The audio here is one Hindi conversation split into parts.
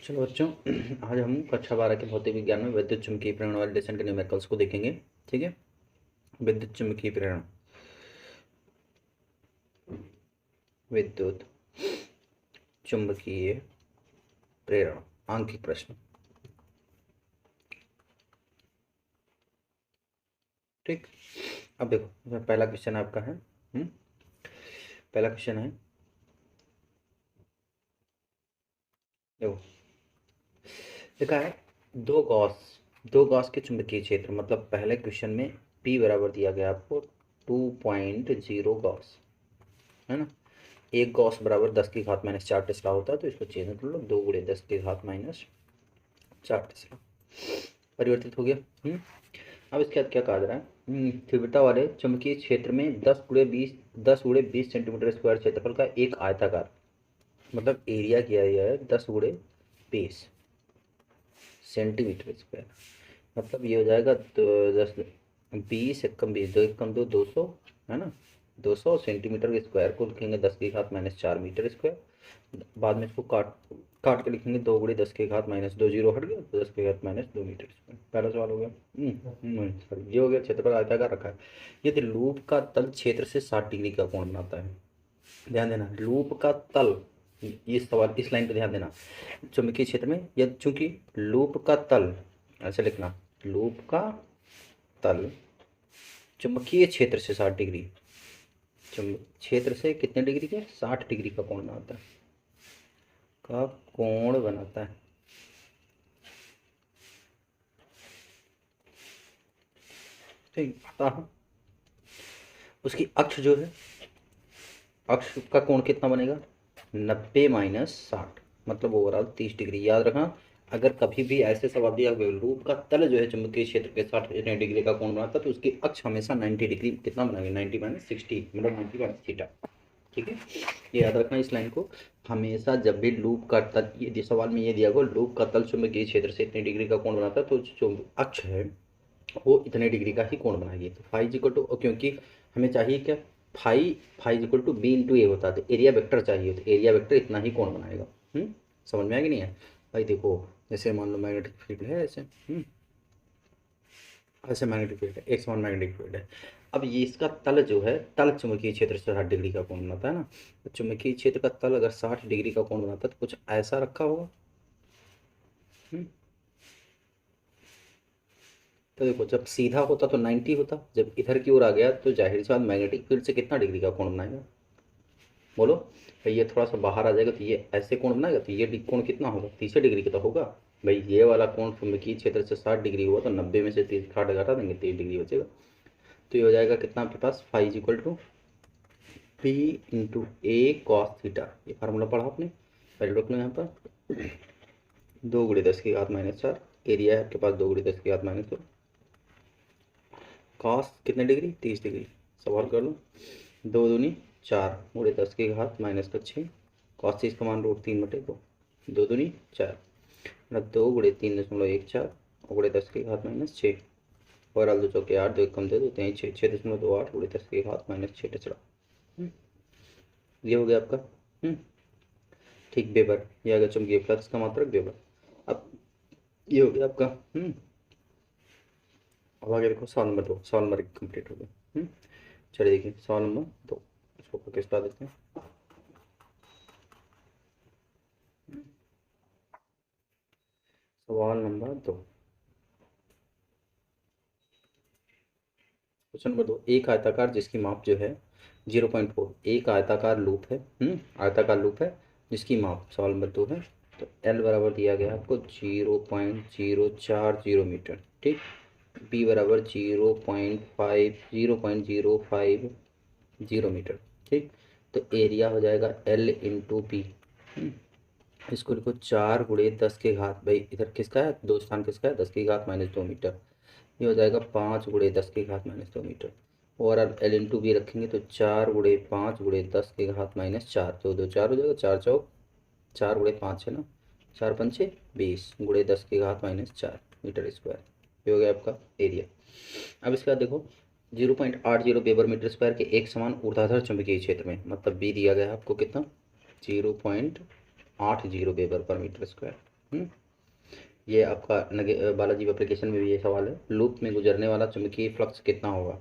चलो बच्चों, आज हम कक्षा 12 के भौतिक विज्ञान में विद्युत चुम्बकीय प्रेरण वाले लेसन के न्यूमेरिकल्स को देखेंगे। ठीक है, विद्युत चुम्बकीय प्रेरण, विद्युत चुम्बकीय प्रेरण आंकिक प्रश्न। ठीक, अब देखो पहला क्वेश्चन आपका है। पहला क्वेश्चन है, देखो लिखा है दो गॉस के चुंबकीय क्षेत्र, मतलब पहले क्वेश्चन में P बराबर दिया गया आपको 2.0 गॉस, है ना। एक गॉस बराबर 10 की घात माइनस 4 टेस्ला होता है, तो इसको चेंज कर लो, 2 गुणे 10 की घात माइनस 4 टेस्ला परिवर्तित हो गया। अब इसके बाद क्या कहा जा रहा है, तीव्रता वाले चुंबकीय क्षेत्र में 10 गुणे 20 सेंटीमीटर स्क्वायर क्षेत्रफल का एक आयताकार, मतलब एरिया किया गया है 10 गुणे 20 सेंटीमीटर स्क्वायर, मतलब ये हो जाएगा तो 10 20 एकम 20 2 एकम 2 200, है ना। 200 सेंटीमीटर के स्क्वायर को लिखेंगे 10 की घात माइनस 4 मीटर स्क्वायर। बाद में इसको काट काट के लिखेंगे 2 गुणे 10 की घात माइनस 2 जीरो हट गया तो 10 की घात माइनस 2 मीटर स्क्वायर। पहला सवाल हो गया। सॉरी, ये हो गया क्षेत्रफल आयताकार रखा है। यदि लूप का तल क्षेत्र से 60 डिग्री का कोण बनाता है, ध्यान देना, लूप का तल, ये सवाल इस लाइन पे ध्यान देना, चुंबकीय क्षेत्र में यदि चूंकि लूप का तल, ऐसे लिखना, लूप का तल चुंबकीय क्षेत्र से 60 डिग्री, क्षेत्र से कितने डिग्री के 60 डिग्री का कोण बनाता है, का कोण बनाता है। ठीक, उसकी अक्ष जो है, अक्ष का कोण कितना बनेगा 90 माइनस 60, मतलब ओवरऑल 30 डिग्री। याद रखना, अगर कभी भी ऐसे सवाल दिया गया लूप का तल जो है चुंबकीय क्षेत्र के 60 डिग्री का कोण बनाता है, तो उसकी अक्ष हमेशा 90 डिग्री कितना बनाएंगे, 90 माइनस 60, मतलब 90 माइनस थीटा। ठीक है, ये याद रखना इस लाइन को हमेशा। जब भी लूप का तल, ये सवाल में ये दिया गया लूप का तल चुंबकीय क्षेत्र से इतने डिग्री का कोण बनाता है, तो जो अक्ष है वो इतने डिग्री का ही कोण बनाएगी। तो फाई इक्वल टू, क्योंकि हमें चाहिए क्या, phi equal to B into A होता है, तो एरिया वेक्टर चाहिए, तो एरिया वेक्टर इतना ही कोण बनाएगा। समझ में आया कि नहीं है भाई। देखो जैसे मान लो मैग्नेटिक फील्ड है ऐसे, ऐसे मैग्नेटिक फील्ड है, एक समान मैग्नेटिक फील्ड है। अब ये इसका तल जो है, तल चुंबकीय क्षेत्र से 60 डिग्री का कोण बनाता है ना, तो चुंबकीय क्षेत्र का तल अगर 60 डिग्री का कोण बनाता है तो कुछ ऐसा रखा होगा। तो देखो जब सीधा होता तो 90 होता, जब इधर की ओर आ गया तो जाहिर सी बात मैग्नेटिक फील्ड से कितना डिग्री का कोण बनाएगा, बोलो भाई। ये थोड़ा सा बाहर आ जाएगा तो ये ऐसे कोण बनाएगा, तो ये कोण कितना होगा, 30 डिग्री का तो होगा भाई। ये वाला कोण चुंबकीय क्षेत्र से 60 डिग्री हुआ, तो 90 में से 30 घटा देंगे, 30 डिग्री बचेगा। तो ये हो जाएगा कितना आपके पास, phi equal to P into A cos theta. ये फार्मूला पढ़ा आपने, पहले रख लो यहाँ पर। 2 गुणे 10 की घात माइनस 4, एरिया है आपके पास 2 गुणे 10 की घात माइनस 2, कॉस कितने डिग्री 30 डिग्री। सवाल कर लो, 2 दूनी 4 गुणे 10 की घात माइनस का 6, कॉस 30 का मान √3/2, 2 दूनी 4, मतलब 2 गुणे 3.14 गुणे 10 की घात माइनस 6, और आल 2 चौके 8, 2 कम दे दो 6, 6.28 गुणे 10 की घात माइनस 6 टेस्ला। ये हो गया आपका। ठीक, वेबर, ये आ गया चुंबकीय फ्लक्स का मात्रक वेबर। अब ये हो गया आपका। अब आगे देखो सवाल नंबर 2, सवाल नंबर 1 कंप्लीट हो गया। चलिए देखिए सवाल नंबर 2, इसको किस बता देते हैं। सवाल नंबर 2, क्वेश्चन नंबर 2, एक आयताकार जिसकी माप जो है 0.4, एक आयताकार लूप है, आयताकार लूप है जिसकी माप, सवाल नंबर 2 है। तो एल बराबर दिया गया आपको 0.040 मीटर, ठीक। बी बराबर 0.050 मीटर, ठीक। तो एरिया हो जाएगा एल इंटू बी। इसको लिखो 4 गुणे 10 की घात, भाई इधर किसका है, दो स्थान किसका है, 10 की घात माइनस 2 मीटर। ये हो जाएगा 5 गुणे 10 की घात माइनस 2 मीटर। और अब एल इंटू बी रखेंगे तो 4 गुणे 5 गुणे 10 की घात माइनस 4, तो 2 4 हो जाएगा, 4 चौक 4 गुणे 5 है ना, 4 पंचे 20 गुणे 10 की घात माइनस 4 मीटर स्क्वायर। ये हो गया आपका एरिया। अब इसके बाद देखो 0.80 वेबर मीटर स्क्वायर के एक समान ऊर्ध्वाधर चुंबकीय क्षेत्र में, मतलब बी दिया गया है आपको कितना, 0.80 वेबर पर मीटर स्क्वायर। ये आपका बालाजी एप्लीकेशन में भी ये सवाल है, लूप में गुजरने वाला चुंबकीय फ्लक्स कितना होगा।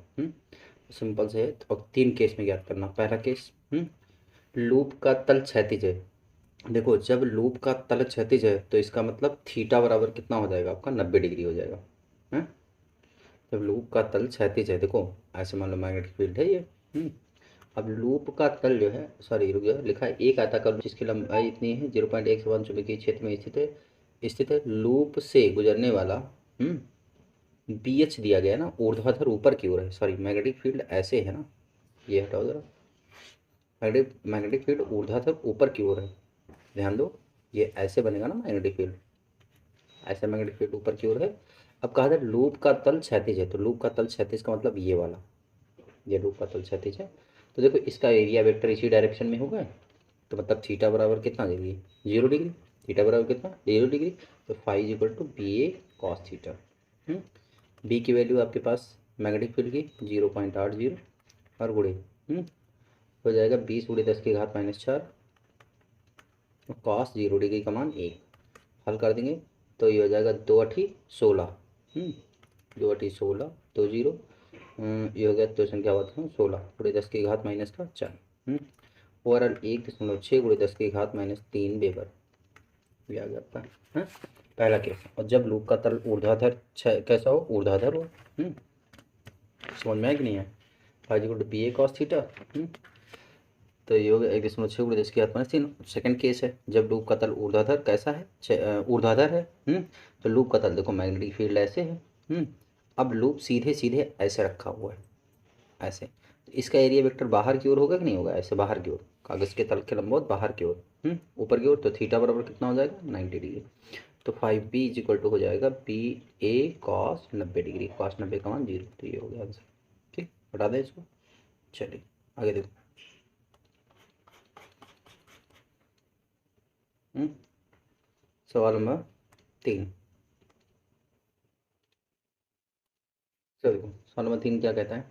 सिंपल से है, तो 3 केस में ज्ञात करना। पहला केस, लूप का तल क्षैतिज है। देखो जब लूप का तल क्षैतिज है तो इसका मतलब थीटा बराबर कितना हो जाएगा आपका, 90 डिग्री हो जाएगा। है जब लूप का तल क्षैतिज है, देखो ऐसे मान लो मैग्नेटिक फील्ड है ये। अब लूप का तल जो है, सॉरी रुक जाओ, लिखा है एक आयताकार जिसकी लंबाई इतनी है 0.1 चुंबकीय क्षेत्र में स्थित है लूप से गुजरने वाला बी एच दिया गया है ना, ऊर्ध्वाधर ऊपर की ओर है। सॉरी मैग्नेटिक फील्ड ऐसे है ना, ये हटाओ जरा, मैग्नेटिक फील्ड ऊर्ध्वाधर ऊपर की ओर है, ध्यान दो, ये ऐसे बनेगा ना मैग्नेटिक फील्ड, ऐसे मैग्नेटिक फील्ड ऊपर की ओर है। अब कहा जाए लूप का तल क्षैतिज है, तो लूप का तल क्षैतिज का मतलब ये वाला, ये लूप का तल क्षैतिज है। तो देखो इसका एरिया वेक्टर इसी डायरेक्शन में होगा, तो मतलब थीटा बराबर कितना डिग्री, 0 डिग्री। थीटा बराबर कितना, 0 डिग्री। तो five equal to B A cos theta. B की वैल्यू आपके पास मैग्नेटिक फील्ड की 0.80 और गुणे हो जाएगा 20 × 10⁻⁴ कॉस 0 डिग्री का मान 1। हल कर देंगे तो ये हो जाएगा 2×8 = 16। 2×8 = 16, 2 0, ये हो गया, तो संख्या बताऊँ 16 × 10⁻⁴ ओवरऑल 1.6 × 10⁻³ वेबर। ये आ गया आपका है पहला केस। और जब लूप का तल ऊर्ध्वाधर कैसा हो, ऊर्ध्वाधर हो। समझ में आया कि नहीं है। 5 = बी ए कॉस थीटा। तो ये हो गया 1.6 × 10⁻³ सेकंड केस है, जब लूप का तल ऊर्ध्वाधर कैसा है, ऊर्ध्वाधर है। तो लूप का तल देखो मैग्नेटिक फील्ड ऐसे है। अब लूप सीधे सीधे ऐसे रखा हुआ है, ऐसे, तो इसका एरिया वेक्टर बाहर की ओर होगा कि नहीं होगा, ऐसे बाहर की ओर, कागज के तल के लंबवत बाहर की ओर, ऊपर की ओर। तो थीटा बराबर कितना हो जाएगा, 90 डिग्री। तो 5b = हो जाएगा B A cos 90 degree, cos 90 का मान 0। तो ये हो गया आंसर। ठीक, हटा दें इसको। चलिए आगे देखो। सवाल नंबर 3। चलो देखो सवाल नंबर 3 क्या कहता है,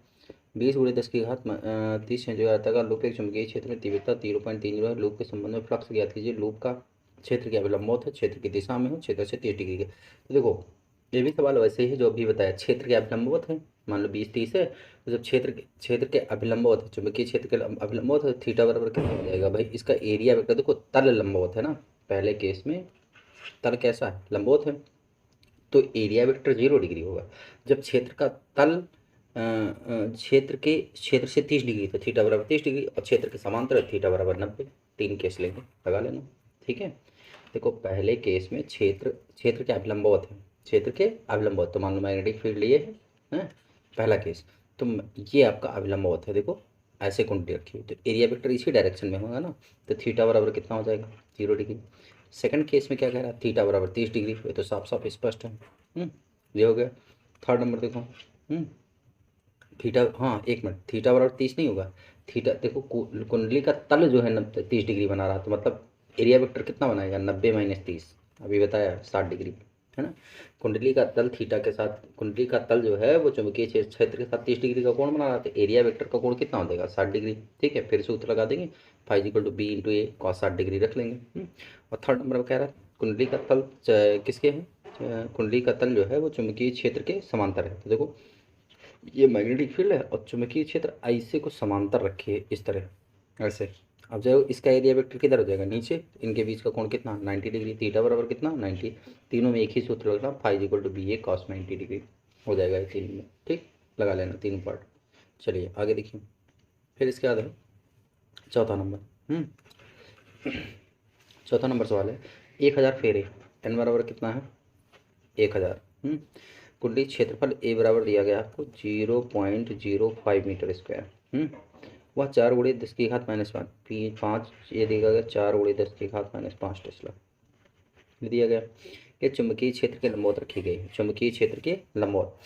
20 × 10⁻30 सेंटीमीटर का लूप एक चुंबकीय क्षेत्र में तीव्रता 0.30 है। लूप के संबंध में फ्लक्स ज्ञात कीजिए। लूप का क्षेत्र के अभिलंबवत है, क्षेत्र की दिशा में हो, क्षेत्र से 30 डिग्री के। तो देखो ये भी सवाल वैसे ही जो अभी बताया, क्षेत्र के अभिलंबवत है, मान लो 20-30 है, तो जब क्षेत्र के अभिलंबवत है, चुंबकीय क्षेत्र के अभिलंबवत है, थीटा बराबर कितना हो जाएगा भाई, इसका एरिया वेक्टर देखो तल लंबवत है ना, पहले केस में तल कैसा है, लंबवत है, तो एरिया वेक्टर 0 डिग्री होगा। जब क्षेत्र का तल क्षेत्र से 30 डिग्री, तो थीटा बराबर 30 डिग्री, और क्षेत्र के समांतर थीटा बराबर 90। 3 केस लेंगे, लगा लेना। ठीक है, देखो पहले केस में क्षेत्र के अभिलंबवत है, क्षेत्र के अभिलंबवत, तो मान लो मैग्नेटिक फील्ड ये है पहला केस, तो ये आपका अभिलंबवत है, देखो ऐसे कुंडली रखी हुई, तो एरिया वेक्टर इसी डायरेक्शन में होगा ना, तो थीटा बराबर कितना हो जाएगा, 0 डिग्री। सेकंड केस में क्या कह रहा है, थीटा बराबर 30 डिग्री, ये तो साफ साफ स्पष्ट है। ये हो गया। थर्ड नंबर देखो, थीटा, हाँ एक मिनट, थीटा बराबर 30 नहीं होगा, थीटा देखो कुंडली का तल जो है 30 डिग्री बना रहा, तो मतलब एरिया वेक्टर कितना बनाएगा, 90 - 30, अभी बताया 60 डिग्री, है ना। कुंडली का तल थीटा के साथ, कुंडली का तल जो है वो चुंबकीय क्षेत्र के साथ 30 डिग्री का कोण बना रहा था, एरिया वेक्टर का कोण कितना हो जाएगा, 60 डिग्री। ठीक है, फिर सूत्र लगा देंगे, 5 = b × a cos 60 डिग्री रख लेंगे। और थर्ड नंबर में कह रहा है कुंडली का तल किसके है, कुंडली का तल जो है वो चुंबकीय क्षेत्र के समांतर है। तो देखो ये मैग्नेटिक फील्ड है और चुंबकीय क्षेत्र ऐसे को समांतर रखिए इस तरह ऐसे। अब जब इसका एरिया वेक्टर किधर हो जाएगा, नीचे, इनके बीच का कोण कितना, 90 डिग्री, थीटा बराबर कितना, 90। तीनों में एक ही सूत्र लगना, 5 = b a cos 90 डिग्री हो जाएगा ये तीन में। ठीक, लगा लेना तीनों पार्ट। चलिए आगे देखिए, फिर इसके बाद है चौथा नंबर। चौथा नंबर सवाल है, 1000 फेरे, n बराबर कितना है, 1000। कुंडली क्षेत्रफल ए बराबर दिया गया आपको 0.05 मीटर स्क्वायर। वह 4 × 10⁻⁵ ये दिया गया 4 × 10⁻⁵ टेस्ला दिया गया। ये चुंबकीय क्षेत्र के लंबवत रखी गई, चुंबकीय क्षेत्र के लंबवत,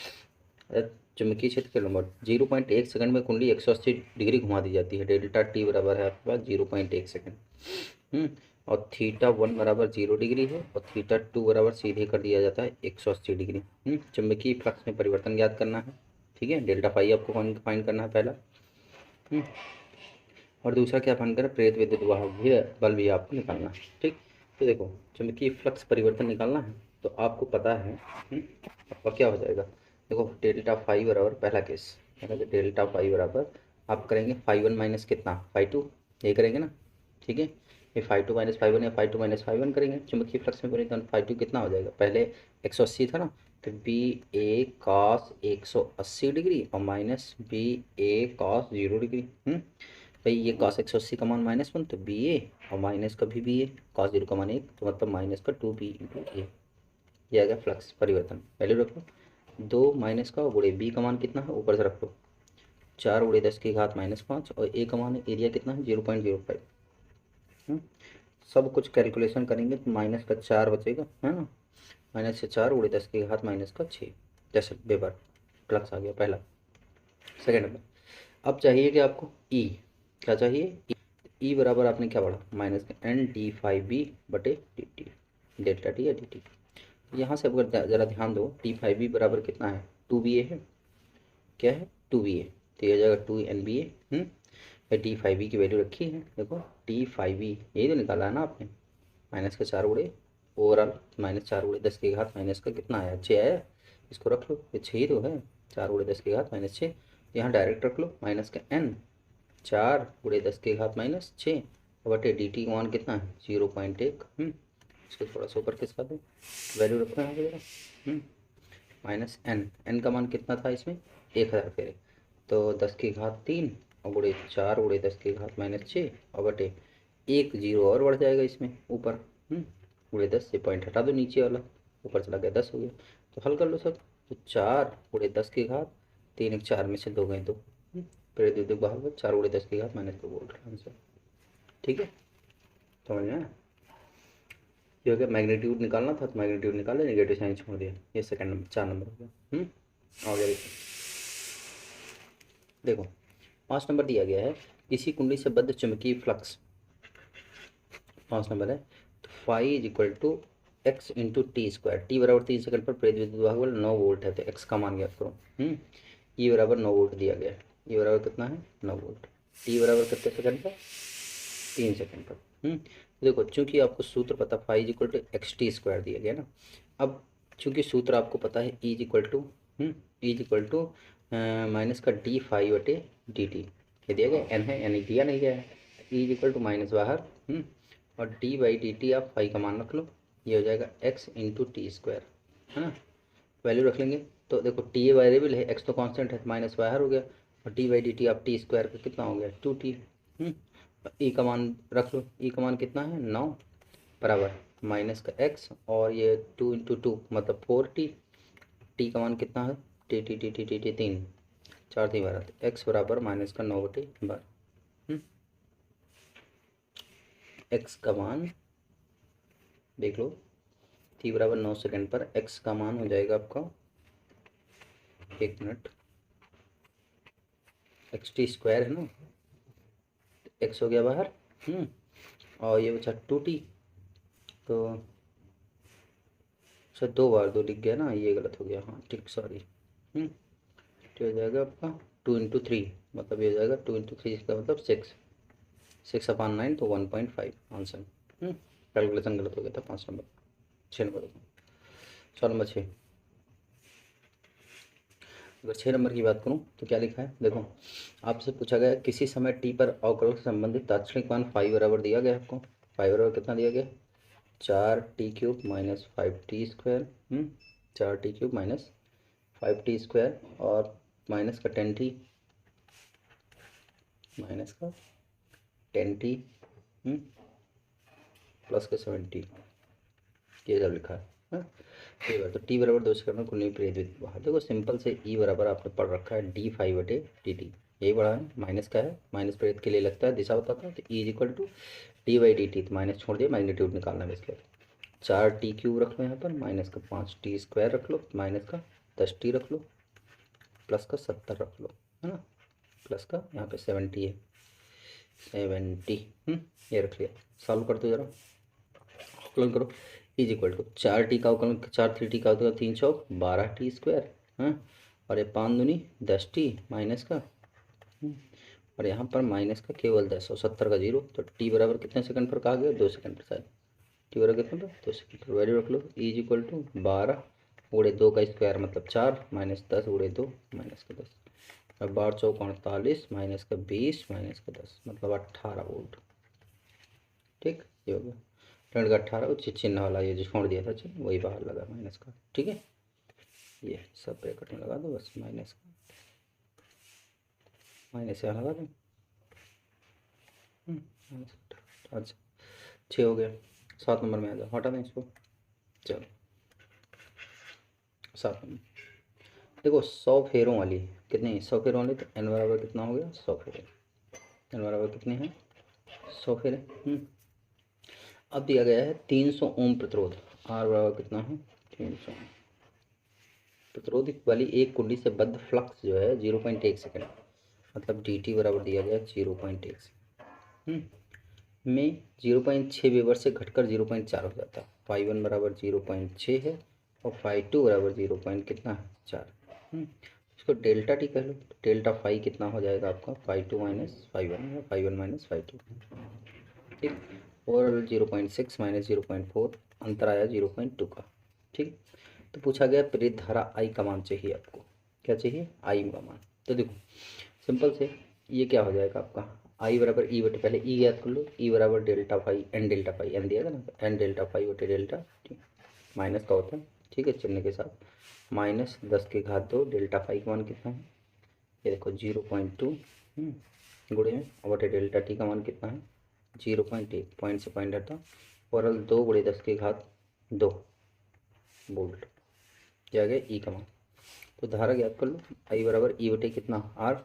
चुंबकीय क्षेत्र के लंबवत 0.1 सेकंड में कुंडली 180 डिग्री घुमा दी जाती है। डेल्टा टी बराबर है आपके पास 0.1 सेकंड। और थीटा 1 बराबर 0 डिग्री है, और थीटा 2 बराबर सीधे कर दिया जाता है 180 डिग्री। चुंबकीय फ्लक्स में परिवर्तन ज्ञात करना है। ठीक है, डेल्टा फाई आपको फाइंड करना है पहला। और दूसरा क्या फाइंड करना है, प्रेरित विद्युत वाहक भी बल भी आपको निकालना है। ठीक, तो देखो चुंबकीय फ्लक्स परिवर्तन निकालना है तो आपको पता है आपका क्या हो जाएगा। देखो डेल्टा फाई बराबर पहला केस है ना, तो डेल्टा फाई बराबर आप करेंगे फाई वन माइनस कितना फाई टू, ये करेंगे ना, ठीक है। ये phi two minus phi one या phi two minus phi one करेंगे चुंबकीय फ्लक्स में परिवर्तन। फाई टू कितना हो जाएगा, पहले 180 था ना, तो बी ए कॉस 180 डिग्री और minus B A cos 0 degree. भाई ये कॉस 180 का मान -1 तो बी ए और माइनस का भी बी ए, कॉस 0 का मान 1 तो मतलब माइनस का 2b इंटू ए। ये आ गया फ्लक्स परिवर्तन। वैल्यू रख लो, 2 माइनस का गुणे बी का मान कितना है ऊपर से रख लो, 4 गुणे 10 की घात -5 और ए का मान एरिया कितना है 0.05। सब कुछ कैलकुलेशन करेंगे तो माइनस का 4 बचेगा है ना, माइनस से 4 गुणे 10 की घात -6 जैसे वेबर फ्लक्स आ गया पहला। सेकेंड नंबर अब चाहिए कि आपको ई, क्या चाहिए ई बराबर आपने क्या पढ़ा माइनस का एन डी फाइव बी बटे डी टी, डेल्टा टी या डी टी। यहाँ से अगर ज़रा ध्यान दो टी फाइव बी बराबर कितना है 2 बी ए है, क्या है 2 बी ए, तो ये जाएगा 2 एन बी ए। टी फाइव बी की वैल्यू रखी है, देखो टी फाइव बी यही तो निकाला है ना आपने, माइनस का 4 गुणे ओवरऑल -4 गुणे 10 की घात माइनस का कितना आया 6 आया, इसको रख लो ये 6 ही तो है, 4 गुणे 10 की घात -6, यहाँ डायरेक्ट रख लो माइनस का एन 4 गुणे 10 की घात -6 बटे डी टी का मान कितना है 0.1। इसको थोड़ा सा ऊपर खिसका दो, वैल्यू रखो यहाँ पे जरा, माइनस एन का मान कितना था इसमें 1000 फेरे, तो 10 की घात 3 और गुणे 4 गुणे 10 की घात -6 और बटे 1 जीरो और बढ़ जाएगा इसमें ऊपर, गुणे 10 से पॉइंट हटा दो नीचे वाला, ऊपर चला गया 10 हो गया, तो हल कर लो सब। तो 4 गुणे 10 की घात 3 एक 4 में से 2 गए 2, फिर दो बाहर 4 गुणे 10 की घात -2 बोल रहा आंसर, ठीक है समझ में आया। ये हो गया मैग्नीट्यूड निकालना था तो मैग्नीट्यूड निकाले, नेगेटिव साइन छोड़ दिया, ये सेकंड नंबर 4 नंबर हो गया। आ गया देखो 5 नंबर दिया गया है, इसी कुंडली से बद्ध चुंबकीय फ्लक्स 5 नंबर है, तो phi is equal to x into t square, t बराबर 3 सेकंड पर प्रेरित विद्युत भाग बल 9 वोल्ट है, तो एक्स का मान ज्ञात करो। ई बराबर 9 वोल्ट दिया गया है, ई बराबर कितना है 9 वोल्ट, टी बराबर कितने सेकंड पर 3 सेकंड पर। देखो चूंकि आपको सूत्र पता phi is equal to x t square दिया गया ना, अब चूंकि सूत्र आपको पता है E is equal to minus का डी फाई बटे डी टी, ये दिया गया एन है यानी दिया नहीं गया है, E is equal to minus बाहर और डी बाई डी टी आप फाई का मान रख लो, ये हो जाएगा एक्स इंटू टी स्क्वायर है ना, वैल्यू रख लेंगे। तो देखो टी ए वेरिएबल है, एक्स तो कांस्टेंट है, माइनस बाहर हो गया और डी बाई डी टी आप टी स्क्वायर का कितना हो गया 2t। ई का मान रख लो, ई का मान कितना है 9 बराबर माइनस का एक्स और ये 2 इंटू 2 मतलब 4t, टी का मान कितना है T T T T T T 3 4 3 12, x बराबर माइनस का 9/12। एक्स का मान देख लो, टी बराबर 9 सेकंड पर एक्स का मान हो जाएगा आपका 1 मिनट, एक्स टी स्क्वायर है ना, एक्स हो गया बाहर और ये बचा 2t, तो अच्छा 2 बार 2 लिख गया ना, ये गलत हो गया, हाँ ठीक सॉरी। तो हो जाएगा आपका 2 इंटू 3 मतलब ये हो जाएगा 2 इंटू 3 इसका मतलब 6/9 तो 1.5 आंसर। कैलकुलेशन गलत हो गया था 5 नंबर 6 नंबर। 6 नंबर 6, अगर 6 नंबर की बात करूं तो क्या लिखा है देखो, आपसे पूछा गया किसी समय टी पर अवकलज से संबंधित तात्क्षणिक मान फाई बराबर दिया गया आपको, फाई बराबर कितना दिया गया 4t³ minus 5t square, 4t³ minus 5t square और माइनस का 10t प्लस का 70, ये सब लिखा है। ठीक है, तो टी बराबर 2 सेकंड में कुंडली प्रेरित विद्युत बाहर, देखो सिंपल से ई बराबर आपने पढ़ रखा है डी फाई बटे डी टी, यही बड़ा है माइनस का है, माइनस प्रेरित के लिए लगता है दिशा बताता है, तो E is equal to D by D T, तो माइनस छोड़ दिया मैग्नीट्यूड निकालना है इसलिए 4t³ रख लो यहाँ पर, माइनस का 5t स्क्वायर रख लो, माइनस का 10t रख लो, प्लस का 70 रख लो है ना, प्लस का यहाँ पे 70 है 70, ये रख लिया। सॉल्व कर दो जरा, अवकलन करो, इज इक्वल टू 4t का अवकलन 4 3t का अवकलन 3 चौक 12t स्क्वायर और ये 5 दूनी 10t माइनस का और यहाँ पर माइनस का केवल 10 और 70 का 0, तो t बराबर कितने सेकंड पर कहा गया 2 सेकंड पर शायद, टी बराबर कितना था 2 सेकेंड। वैल्यू रख लो, ई इज इक्वल टू 12 गुणे 2 का स्क्वायर मतलब 4 माइनस 10 गुणे 2 माइनस का 10। अब 12 चौक 48 माइनस का 20 माइनस का 10 मतलब 18 वोल्ट। ठीक, ये हो गया। करंट का 18 वो चिन्ह वाला ये जो छोड़ दिया था चिन्ह वही बाहर लगा माइनस का। ठीक है, ये सब ब्रैकेट में लगा दो बस, माइनस का माइनस यहाँ लगा दो। अच्छा 6 हो गया। 7 नंबर में आ जाओ, हटा दें इसको। चलो 7 नंबर देखो, 100 फेरों वाली कितनी, 100 फेरों वाली तो एन बराबर कितना हो गया 100 फेरे। एन बराबर कितने हैं 100 फेरे। अब दिया गया है 300 ओम प्रतिरोध, आर बराबर कितना है 300 ओम। प्रतिरोध वाली एक कुंडी से बद्ध फ्लक्स जो है 0.1 सेकेंड मतलब डी टी बराबर दिया गया 0.1 सेकेंड में 0.6 वेबर से घटकर 0.4 हो जाता है। फाई 1 बराबर 0.6 है और फाई 2 बराबर 0. कितना है 4। इसको डेल्टा टी कह लो, डेल्टा फाई कितना हो जाएगा आपका फाई 2 माइनस फाई 1 या फाई 1 माइनस फाई 2। ठीक, और 0.6 माइनस 0.4 अंतर आया 0.2 का। ठीक, तो पूछा गया प्रेरित धारा आई का मान चाहिए आपको, क्या चाहिए आई का मान। तो देखो सिंपल से ये क्या हो जाएगा आपका आई बराबर ई बटे, पहले ई याद कर लो, ई बराबर delta phi N delta phi, N दिया था ना, एन डेल्टा फाई बटे डेल्टा माइनस का होता है। ठीक है, चिन्ह के साथ माइनस 10 की घात 2 डेल्टा फाई का मान कितना है ये देखो 0.2 गुणे में और बटे डेल्टा टी का मान कितना है 0.1, पॉइंट से पॉइंट हटा और 2 गुणे 10 की घात 2 वोल्ट, क्या गया ई का मान। तो धारा याद कर लो, आई बराबर ई बटे कितना आर,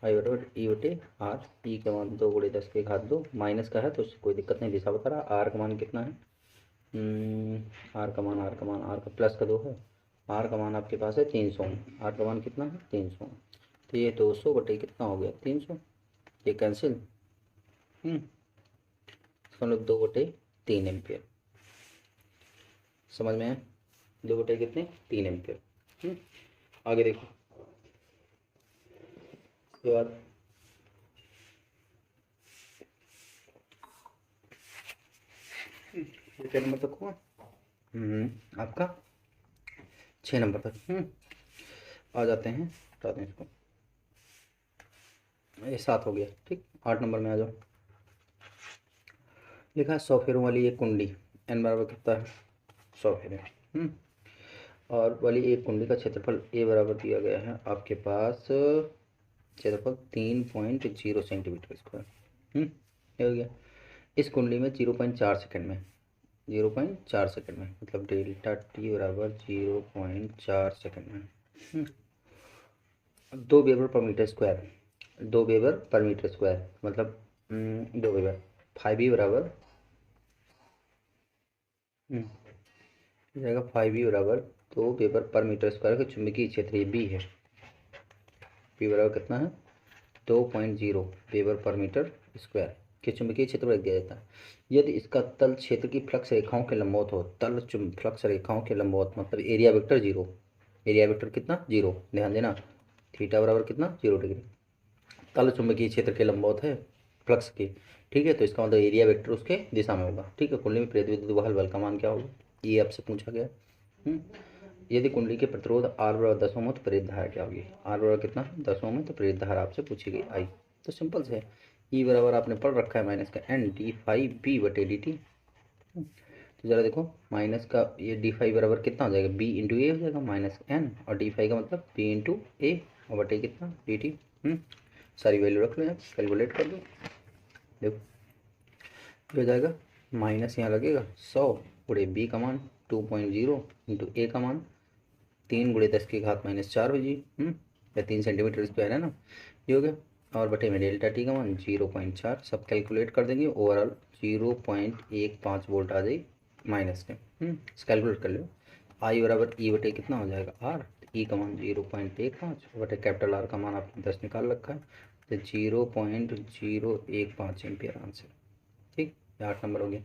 आई बराबर ई बटे आर, ई का मान 2 गुणे 10 की घात 2 माइनस का है तो कोई दिक्कत नहीं, दिशा बता रहा। आर का मान कितना है आर का मान आर का प्लस का 2 है, आर का मान आपके पास है 300, आर का मान कितना है 300। तो ये 200 बटे कितना हो गया 300, ये कैंसिल मतलब 2 बटे 3 एम्पियर। समझ में है, 2 बटे कितने 3 एम्पियर। आगे देखो उसके बाद क्या नंबर तक हुआ आपका 6 नंबर तक। आ जाते हैं, बता दें इसको, ये 7 हो गया। ठीक, 8 नंबर में आ जाओ। लिखा है 100 फेरों वाली एक कुंडी, एन बराबर कितना है 100 फेरे और वाली एक कुंडी का क्षेत्रफल ए बराबर दिया गया है आपके पास क्षेत्रफल 3.0 सेंटीमीटर स्क्वायर। ये हो गया। इस कुंडली में 0.4 सेकंड में 0.4 सेकंड में मतलब डेल्टा टी बराबर 0.4 सेकंड में 2 weber per metre square, 2 weber per metre square मतलब 2 वेबर, फाइव बी बराबर जाएगा फाइव बी बराबर 2 वेबर पर मीटर स्क्वायर का चुंबकीय क्षेत्र ये बी है, बी बराबर कितना है 2.0 वेबर पर मीटर स्क्वायर के चुंबकीय क्षेत्र पर दिया जाता है। यदि इसका तल क्षेत्र की फ्लक्स रेखाओं के लंबवत हो, तल फ्लक्स रेखाओं के लंबवत मतलब एरिया वेक्टर 0, एरिया वेक्टर कितना 0, ध्यान देना थीटा बराबर कितना 0 डिग्री, तल चुंबकीय क्षेत्र के लंबवत है फ्लक्स की। ठीक है, तो इसका मतलब एरिया वेक्टर उसके दिशा में होगा। ठीक है, कुंडली में प्रेरित विद्युत बल बल का मान क्या होगा ये आपसे पूछा गया। यदि कुंडली के प्रतिरोध आर बराबर 10 ओम हो तो प्रेरित धारा क्या होगी, आर बराबर कितना 10 ओम है तो प्रेरित धारा आपसे पूछी गई आई। तो सिंपल से ई बराबर आपने पढ़ रखा है माइनस का एन डी फाइव बी बटे डी टी। तो जरा देखो माइनस का ये डी फाइव बराबर कितना हो जाएगा बी इंटू ए हो जाएगा माइनस एन, और डी फाइव का मतलब बी इंटू ए और बटे कितना डी टी। सारी वैल्यू रख लो यहाँ, कैलकुलेट कर लो। देखो हो जाएगा माइनस यहाँ लगेगा 100 गुणे बी का मान 2.0 इंटू ए का मान 3 गुणे 10 की घात -4 हो जी या 3 सेंटीमीटर स्क्वायर है ना, ये हो गया। और बटे में डेल्टा टी का मान 0.4 सब कैलकुलेट कर देंगे, ओवरऑल 0.15 वोल्ट आ जाएगी माइनस के। कैलकुलेट कर लो। आई बराबर ई बटे कितना हो जाएगा आर, ई का मान 0.15 बटे कैपिटल आर का मान आपने 10 निकाल रखा है तो 0.015 एम्पियर आंसर। ठीक, 8 नंबर हो गया।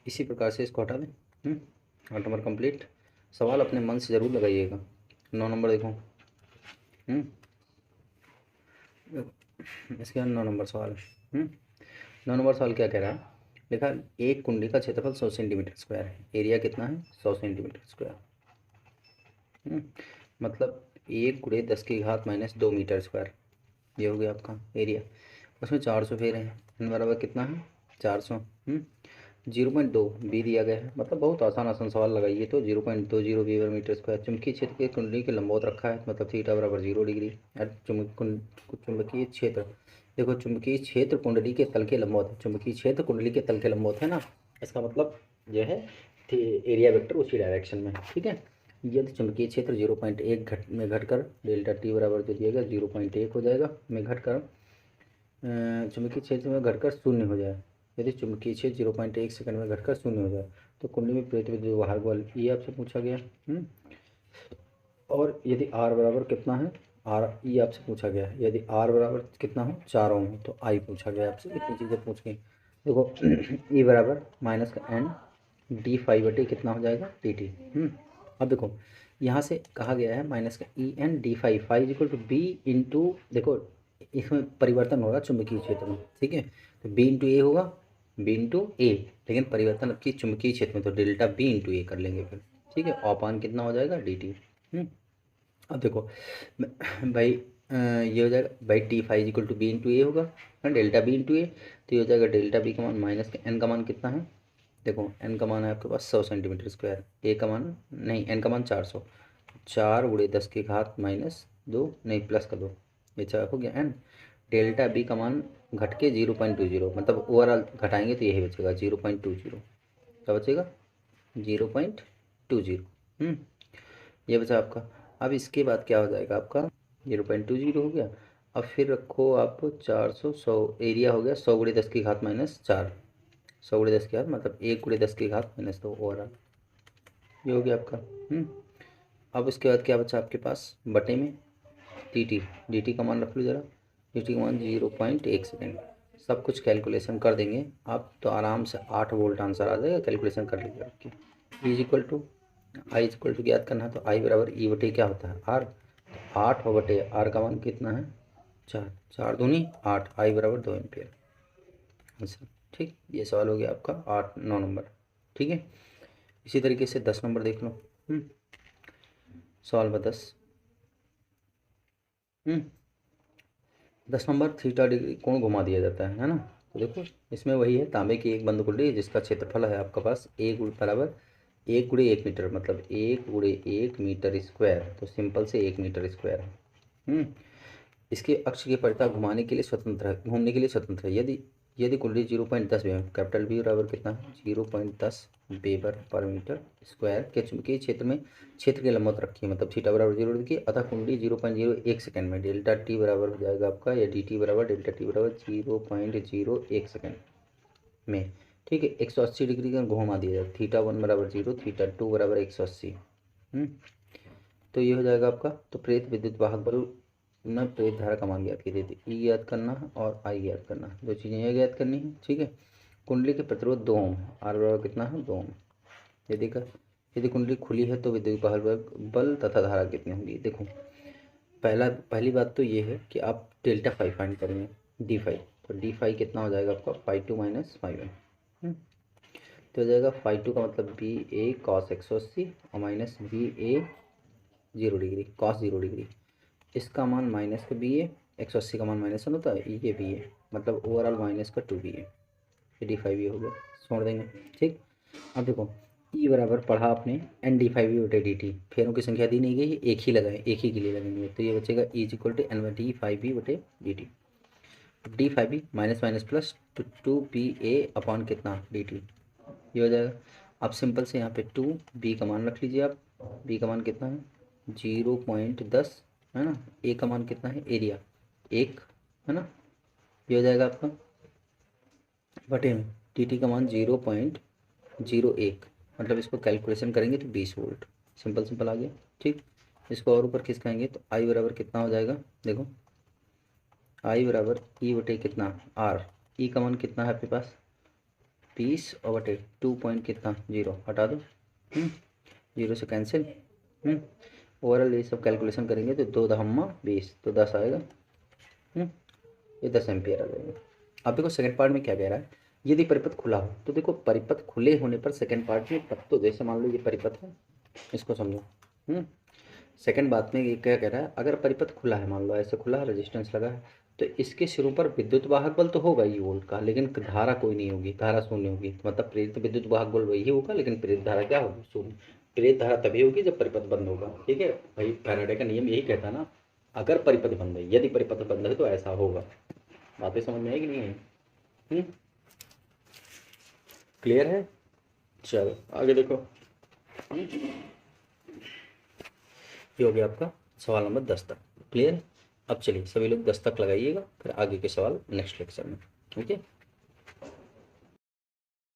इसी प्रकार से इसको हटा दें। 8 नंबर कंप्लीट। सवाल अपने मन से ज़रूर लगाइएगा। 9 नंबर देखो। इसके बाद 9 नंबर सवाल 9 नंबर सवाल क्या कह रहा है, लिखा एक कुंडली का क्षेत्रफल 100 सेंटीमीटर स्क्वायर है, एरिया कितना है 100 सेंटीमीटर स्क्वायर। मतलब 1 × 10⁻² मीटर स्क्वायर, ये हो गया आपका एरिया। उसमें 400 फेरे हैं, n बराबर कितना है 400। 0.2 बी दिया गया है, मतलब बहुत आसान आसान सवाल लगाइए तो 0.20 वीवर मीटर स्क्वायर। चुंबकीय क्षेत्र के कुंडली के लंबवत रखा है, मतलब थीटा बराबर 0 डिग्री। चुंबकीय क्षेत्र देखो, चुंबकीय क्षेत्र कुंडली के तल के लंबवत है, चुंबकीय क्षेत्र कुंडली के तल के लंबवत है ना, इसका मतलब यह है एरिया वेक्टर उसी डायरेक्शन में, ठीक है। यदि चुंबकीय क्षेत्र 0.1 में घटकर डेल्टा टी बराबर जो दिया गया 0.1 हो जाएगा में घटकर चुंबकीय क्षेत्र में घटकर 0 हो जाए, यदि चुंबकीय क्षेत्र 0.1 सेकंड में घटकर 0 हो जाए तो कुंडली में प्रेरित विद्युत वाहक बल, ये आपसे पूछा गया। और यदि आर बराबर कितना है, आर ये आपसे पूछा गया है, यदि आर बराबर कितना हो 4 ओम हो तो आई पूछा गया आपसे, इतनी चीज़ें पूछ गई। देखो ई बराबर माइनस का एन डी फाइव बटे कितना हो जाएगा डी टी। अब देखो यहाँ से कहा गया है माइनस का E N D five, five equal to B into, देखो इसमें परिवर्तन होगा चुंबकीय क्षेत्र में, ठीक है, तो बी इंटू ए होगा, बी इंटू ए, लेकिन परिवर्तन अब की चुंबकीय क्षेत्र में तो डेल्टा बी इंटू ए कर लेंगे फिर, ठीक है। अपान कितना हो जाएगा डी टी। अब देखो भाई ये हो जाएगा भाई T phi equal to B into A होगा, डेल्टा बी इंटू ए, तो ये हो जाएगा डेल्टा बी का मान माइनस का एन का मान कितना है, देखो एन का मान है आपके पास 100 सेंटीमीटर स्क्वायर, ए का मान नहीं, एन का मान 400, 4 × 10⁻², नहीं प्लस का 2, ये 4 हो गया एन। डेल्टा बी का मान घट के 0.20, मतलब ओवरऑल घटाएंगे तो यही बचेगा 0.20, क्या बचेगा 0.20। ये बचा आपका। अब इसके बाद क्या हो जाएगा आपका 0.20 हो गया। अब फिर रखो आप 400, 100 एरिया हो गया 100 × 10⁻⁴, 100 × 10⁻, मतलब 1 × 10⁻⁻2 ओवरऑल, ये हो गया आपका। अब उसके बाद क्या बचा आपके पास बटे में डी टी, डी टी का मान रख लो ज़रा, डी टी का मान 0.1 सेकेंड। सब कुछ कैलकुलेशन कर देंगे आप तो आराम से 8 वोल्ट आंसर आ जाएगा, कैलकुलेशन कर लीजिए आपकी। E equal to I equal to ज्ञात करना है तो आई बराबर ई बटे क्या होता है आर, 8 बटे आर का मान कितना है 4, 4 दूनी 8, आई बराबर 2 एम्पियर आंसर, ठीक। ये सवाल हो गया आपका 8-9 नंबर, ठीक है। इसी तरीके से 10 नंबर देख लो। सवाल नंबर 10, 10 नंबर थीटा डिग्री कोण घुमा दिया जाता है ना, तो देखो इसमें वही है, तांबे की एक बंद कुंडली जिसका क्षेत्रफल है आपका पास 1 बराबर 1 × 1 मीटर, मतलब 1 × 1 मीटर स्क्वायर, तो सिंपल से 1 मीटर स्क्वायर है। इसके अक्ष के परितः घुमाने के लिए स्वतंत्र है, घूमने के लिए स्वतंत्र है। यदि कुंडली 0.10 वेबर, कैपिटल बी बराबर कितना है 0.10 वेबर पर मीटर स्क्वायर के चुंबकीय क्षेत्र में क्षेत्र के लंबवत रखी है, मतलब थीटा बराबर 0 डिग्री, अतः कुंडली 0.01 सेकंड में डेल्टा टी बराबर हो जाएगा आपका, या डी टी बराबर डेल्टा टी बराबर 0.01 सेकंड में, ठीक है। 180 डिग्री का घुमा दिया जाए, थीटा 1 बराबर 0, थीटा 2 बराबर 180। तो ये हो जाएगा आपका। तो प्रेरित विद्युत वाहक बल न प्रेरित धारा का मान ज्ञात कीजिए, ई ज्ञात करना है और आई ज्ञात करना है, दो चीज़ें ये ज्ञात करनी है, ठीक है। कुंडली के प्रतिरोध 2 ओम है, आर बराबर कितना है 2 ओम। यदि कुंडली खुली है तो विद्युत वाहक बल तथा धारा कितनी होगी, देखो पहली बात तो ये है कि आप डेल्टा फाइव फाइंड करेंगे, डी फाइव, तो डी फाइव कितना हो जाएगा आपका 5 2 - 5 1, तो हो जाएगा 5 2 का मतलब बी ए कॉस 180 और माइनस बी ए 0 डिग्री कॉस 0 डिग्री, इसका मान माइनस का बी ए, 180 का मान -1 होता है, ये बी ए, मतलब ओवरऑल माइनस का 2 बी ए, डी फाइव ये हो गया, छोड़ देंगे, ठीक। अब देखो ई बराबर पढ़ा आपने एन डी फाइव बटे डी टी, फेरों की संख्या दी नहीं गई, एक ही लगाए, एक ही के लिए लगेंगे, तो ये बचेगा E equal to N D phi B बटे D T, D phi B minus minus plus 2 B A upon कितना डी टी, ये हो जाएगा। अब सिंपल से यहाँ पे 2 बी का मान रख लीजिए आप, बी का मान कितना है 0.10 है ना, ए का मान कितना है एरिया 1 है ना, ये हो जाएगा आपका बटे में टी टी का मान 0.01, मतलब इसको कैलकुलेशन करेंगे तो 20 वोल्ट, सिंपल आ गया, ठीक। इसको और ऊपर खिसकाएंगे तो आई बराबर कितना हो जाएगा, देखो आई बराबर ई बटे कितना आर, ई का मान कितना है आपके पास 20 और बटे 2 पॉइंट कितना 0 हटा दो, 0 से कैंसिल, ओवरऑल ये सब कैलकुलेशन करेंगे तो 2 दहम्मा 20, तो 10 आएगा, ये 10 एम्पियर आ जाएगा। अब देखो सेकंड पार्ट में क्या कह रहा है, यदि परिपथ खुला हो तो देखो, परिपथ खुले होने पर सेकंड पार्ट में तब तो, जैसे मान लो ये परिपथ है, इसको समझो। सेकंड बात में ये क्या कह रहा है, अगर परिपथ खुला है, मान लो ऐसे खुला है, रेजिस्टेंस लगा है, तो इसके सिरों पर विद्युत वाहक बल तो होगा ही वोल्ट का, लेकिन धारा कोई नहीं होगी, धारा शून्य होगी। तो मतलब प्रेरित विद्युत वाहक बल वही होगा, लेकिन प्रेरित धारा क्या होगी, शून्य। प्रेरित धारा तभी होगी जब परिपथ बंद होगा। ठीक है भाई, फैराडे का नियम यही कहता है ना, अगर परिपथ बंद है, यदि परिपथ बंद है तो ऐसा होगा। बातें समझ में आई कि नहीं है? क्लियर है? चलो आगे देखो। ये हो गया आपका सवाल नंबर 10 तक। क्लियर? अब चलिए सभी लोग 10 तक लगाइएगा, फिर आगे के सवाल नेक्स्ट लेक्चर में। ओके।